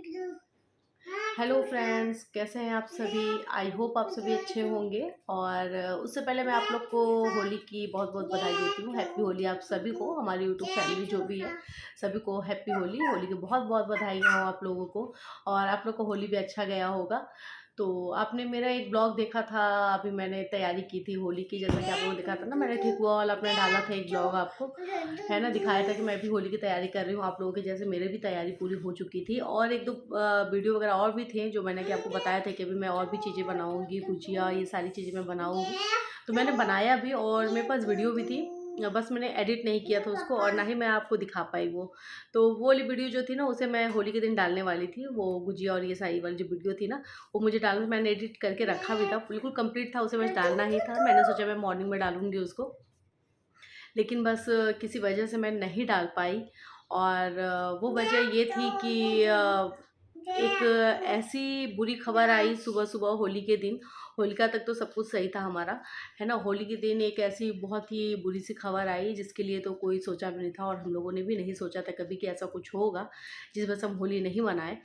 Hello friends, कैसे हैं आप सभी। आई होप आप सभी अच्छे होंगे। और उससे पहले मैं आप लोग को होली की बहुत बहुत बधाई देती हूँ। हैप्पी होली आप सभी को, हमारी यूट्यूब फैमिली जो भी है सभी को हैप्पी होली। होली की बहुत बहुत बधाई हो आप लोगों को। और आप लोग को होली भी अच्छा गया होगा। तो आपने मेरा एक ब्लॉग देखा था, अभी मैंने तैयारी की थी होली की, जैसा कि आप लोगों ने देखा था ना, मैंने ठेकुआ वाला अपने डाला था एक ब्लॉग आपको, है ना, दिखाया था कि मैं भी होली की तैयारी कर रही हूँ। आप लोगों के जैसे मेरे भी तैयारी पूरी हो चुकी थी। और एक दो वीडियो वगैरह और भी थे जो मैंने कि आपको बताया था कि अभी मैं और भी चीज़ें बनाऊँगी, गुजिया, ये सारी चीज़ें मैं बनाऊँगी। तो मैंने बनाया भी और मेरे पास वीडियो भी थी, बस मैंने एडिट नहीं किया था उसको, और ना ही मैं आपको दिखा पाई वो। तो वो वाली वीडियो जो थी ना, उसे मैं होली के दिन डालने वाली थी, वो गुजिया और ये सारी वाली जो वीडियो थी ना, वो मुझे डालना, मैंने एडिट करके रखा भी था, बिल्कुल कंप्लीट था, उसे बस डालना ही था। मैंने सोचा मैं मॉर्निंग में डालूंगी उसको, लेकिन बस किसी वजह से मैं नहीं डाल पाई। और वो वजह ये थी कि एक ऐसी बुरी खबर आई सुबह सुबह होली के दिन। होलिका तक तो सब कुछ सही था हमारा, है ना। होली के दिन एक ऐसी बहुत ही बुरी सी खबर आई जिसके लिए तो कोई सोचा भी नहीं था, और हम लोगों ने भी नहीं सोचा था कभी कि ऐसा कुछ होगा जिस वजह से हम होली नहीं मनाए।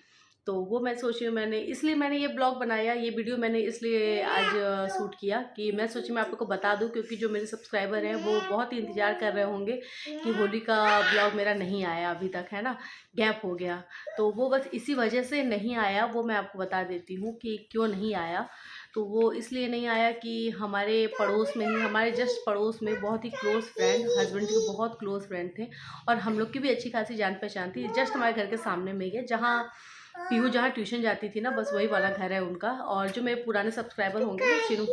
तो वो मैं सोची, मैंने इसलिए मैंने ये ब्लॉग बनाया, ये वीडियो मैंने इसलिए आज शूट किया कि मैं सोची मैं आप लोग को बता दूं, क्योंकि जो मेरे सब्सक्राइबर हैं वो बहुत ही इंतज़ार कर रहे होंगे कि होली का ब्लॉग मेरा नहीं आया अभी तक, है ना, गैप हो गया। तो वो बस इसी वजह से नहीं आया, वो मैं आपको बता देती हूँ कि क्यों नहीं आया। तो वो इसलिए नहीं आया कि हमारे पड़ोस में ही, हमारे जस्ट पड़ोस में बहुत ही क्लोज़ फ्रेंड, हस्बैंड जी के बहुत क्लोज़ फ्रेंड थे, और हम लोग की भी अच्छी खासी जान पहचान थी। जस्ट हमारे घर के सामने में ही है, जहाँ पीहू जहाँ ट्यूशन जाती थी ना, बस वही वाला घर है उनका। और जो मेरे पुराने सब्सक्राइबर होंगे ना शिनू,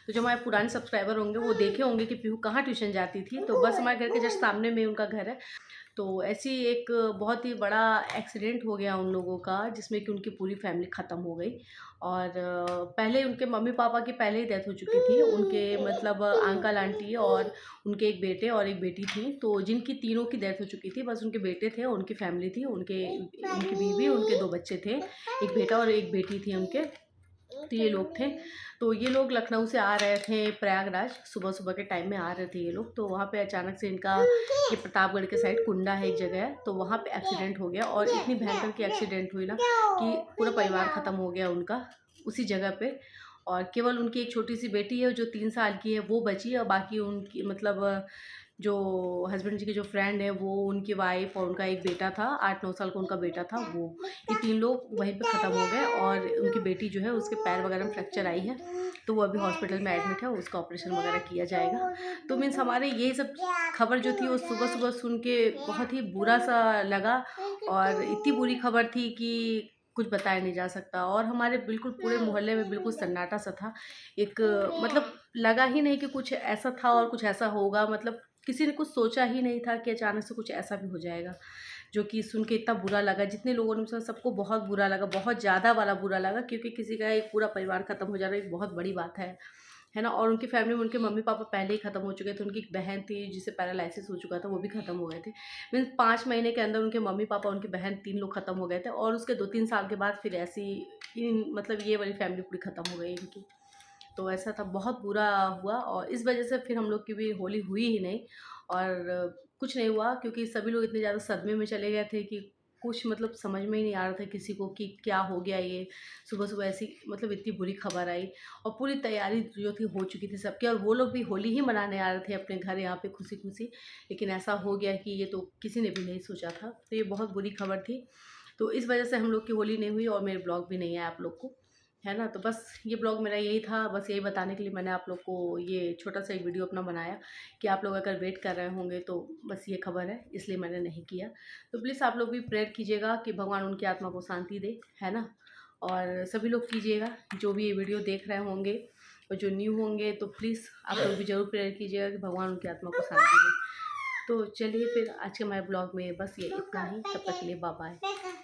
तो जो हमारे पुराने सब्सक्राइबर होंगे वो देखे होंगे कि पीहू कहाँ ट्यूशन जाती थी, तो बस हमारे घर के जस्ट सामने में उनका घर है। तो ऐसी एक बहुत ही बड़ा एक्सीडेंट हो गया उन लोगों का, जिसमें कि उनकी पूरी फैमिली ख़त्म हो गई। और पहले उनके मम्मी पापा की पहले ही डेथ हो चुकी थी, उनके मतलब अंकल आंटी और उनके एक बेटे और एक बेटी थी, तो जिनकी तीनों की डेथ हो चुकी थी। बस उनके बेटे थे, उनकी फैमिली थी, उनके उनकी बीवी, उनके दो बच्चे थे, एक बेटा और एक बेटी थी उनके। तो ये लोग थे। तो ये लोग लखनऊ से आ रहे थे प्रयागराज, सुबह सुबह के टाइम में आ रहे थे ये लोग। तो वहाँ पे अचानक से इनका, ये प्रतापगढ़ के साइड कुंडा है एक जगह है, तो वहाँ पे एक्सीडेंट हो गया। और इतनी भयंकर की एक्सीडेंट हुई ना कि पूरा परिवार ख़त्म हो गया उनका उसी जगह पे। और केवल उनकी एक छोटी सी बेटी है जो 3 साल की है, वो बची। और बाकी उनकी मतलब जो हस्बैंड जी के जो फ्रेंड है वो, उनकी वाइफ और उनका एक बेटा था, 8-9 साल का उनका बेटा था वो, ये 3 लोग वहीं पे ख़त्म हो गए। और उनकी बेटी जो है उसके पैर वगैरह में फ्रैक्चर आई है, तो वो अभी हॉस्पिटल में एडमिट है, उसका ऑपरेशन वगैरह किया जाएगा। तो मीन्स हमारे यही सब खबर जो थी वो सुबह सुबह सुन के बहुत ही बुरा सा लगा। और इतनी बुरी खबर थी कि कुछ बताया नहीं जा सकता। और हमारे बिल्कुल पूरे मोहल्ले में बिल्कुल सन्नाटा सा था। एक मतलब लगा ही नहीं कि कुछ ऐसा था और कुछ ऐसा होगा, मतलब किसी ने कुछ सोचा ही नहीं था कि अचानक से कुछ ऐसा भी हो जाएगा, जो कि सुन के इतना बुरा लगा। जितने लोगों ने सुना सबको बहुत बुरा लगा, बहुत ज़्यादा वाला बुरा लगा, क्योंकि किसी का एक पूरा परिवार ख़त्म हो जाना एक बहुत बड़ी बात है ना। और उनकी फैमिली में उनके मम्मी पापा पहले ही ख़त्म हो चुके थे। उनकी एक बहन थी जिसे पैरालिसिस हो चुका था, वो भी ख़त्म हो गए थे। मीन्स 5 महीने के अंदर उनके मम्मी पापा, उनकी बहन, 3 लोग ख़त्म हो गए थे। और उसके 2-3 साल के बाद फिर ऐसी मतलब ये वाली फैमिली पूरी ख़त्म हो गई इनकी। तो ऐसा था, बहुत बुरा हुआ। और इस वजह से फिर हम लोग की भी होली हुई ही नहीं। और कुछ नहीं हुआ, क्योंकि सभी लोग इतने ज़्यादा सदमे में चले गए थे कि कुछ मतलब समझ में ही नहीं आ रहा था किसी को कि क्या हो गया ये। सुबह सुबह ऐसी मतलब इतनी बुरी खबर आई, और पूरी तैयारी जो थी हो चुकी थी सबकी, और वो लोग भी होली ही मनाने आ रहे थे अपने घर यहाँ पे खुशी खुशी। लेकिन ऐसा हो गया कि ये तो किसी ने भी नहीं सोचा था। तो ये बहुत बुरी खबर थी। तो इस वजह से हम लोग की होली नहीं हुई, और मेरे ब्लॉग भी नहीं आया आप लोग को, है ना। तो बस ये ब्लॉग मेरा यही था, बस यही बताने के लिए मैंने आप लोग को ये छोटा सा एक वीडियो अपना बनाया कि आप लोग अगर वेट कर रहे होंगे तो बस ये खबर है, इसलिए मैंने नहीं किया। तो प्लीज़ आप लोग भी प्रेयर कीजिएगा कि भगवान उनकी आत्मा को शांति दे, है ना। और सभी लोग कीजिएगा जो भी ये वीडियो देख रहे होंगे, और जो न्यू होंगे तो प्लीज़ आप लोग भी ज़रूर प्रेयर कीजिएगा कि भगवान उनकी आत्मा को शांति दे। तो चलिए फिर आज के हमारे ब्लॉग में बस ये इतना ही, तब तक के लिए बाय बाय।